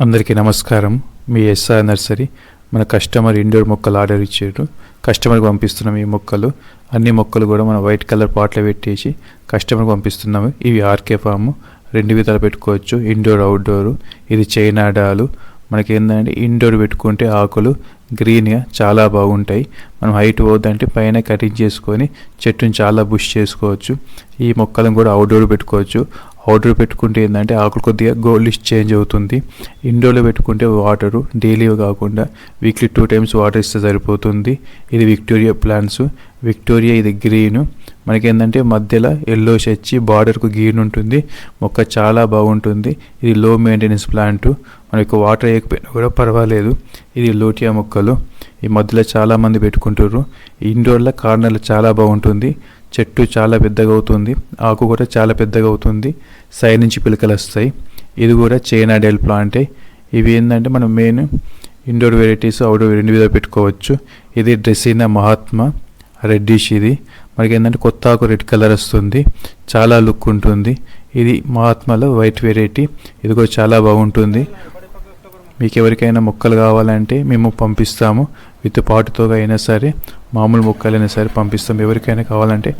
అందరికీ నమస్కారం. మీ SR nursery. మన కస్టమర్ ఇండోర్ మొక్కలు ఆర్డర్ ఇచ్చారు. కస్టమర్కి పంపిస్తున్నాం. ఈ మొక్కలు అన్ని మొక్కలు కూడా మనం వైట్ కలర్ పాట్లో పెట్టేసి కస్టమర్కి పంపిస్తున్నాము. ఇవి ఆర్కే ఫామ్ 2 విధాలు పెట్టుకోవచ్చు, ఇండోర్ అవుట్డోర్. ఇది చైనా డాలు. మనకి ఏంటంటే ఇండోర్ పెట్టుకుంటే ఆకులు గ్రీన్గా చాలా బాగుంటాయి. మనం హైట్ పోద్దంటే పైన కటింగ్ చేసుకొని చెట్టుని చాలా బుష్ చేసుకోవచ్చు. ఈ మొక్కలను కూడా అవుట్డోర్ పెట్టుకోవచ్చు. అవుట్డోర్ పెట్టుకుంటే ఏంటంటే ఆకులు కొద్దిగా గోల్డిష్ చేంజ్ అవుతుంది. ఇండోర్లో పెట్టుకుంటే వాటరు డైలీ కాకుండా వీక్లీ 2 times వాటర్ ఇస్తే సరిపోతుంది. ఇది విక్టోరియా ప్లాంట్స్. విక్టోరియా ఇది గ్రీన్. మనకి ఏంటంటే మధ్యలో ఎల్లో వచ్చి బార్డర్కు గ్రీన్ ఉంటుంది. మొక్క చాలా బాగుంటుంది. ఇది లో మెయింటెనెన్స్ ప్లాంట్. మనకు వాటర్ వేయకపోయినా కూడా పర్వాలేదు. ఇది లోటియా మొక్కలు. ఈ మధ్యలో చాలామంది పెట్టుకుంటారు. ఇండోర్లో కార్నర్లో చాలా బాగుంటుంది. చెట్టు చాలా పెద్దగా అవుతుంది. ఆకు కూడా చాలా పెద్దగా అవుతుంది. సైడ్ నుంచి పిలకలు వస్తాయి. ఇది కూడా చైనా డెల్ ప్లాంటే. ఇవి ఏంటంటే మనం మెయిన్ ఇండోర్ వెరైటీస్ అవుట్డోర్ 2 విధాలు పెట్టుకోవచ్చు. ఇది డ్రెస్సినా మహాత్మా రెడ్డిష్. ఇది మనకి ఏంటంటే కొత్త ఆకు రెడ్ కలర్ వస్తుంది. చాలా లుక్ ఉంటుంది. ఇది మహాత్మాలో వైట్ వెరైటీ. ఇది కూడా చాలా బాగుంటుంది. మీకు ఎవరికైనా మొక్కలు కావాలంటే మేము పంపిస్తాము. విత్ పాటుతో అయినా సరే, మామూలు మొక్కలైనా సరే పంపిస్తాము ఎవరికైనా కావాలంటే.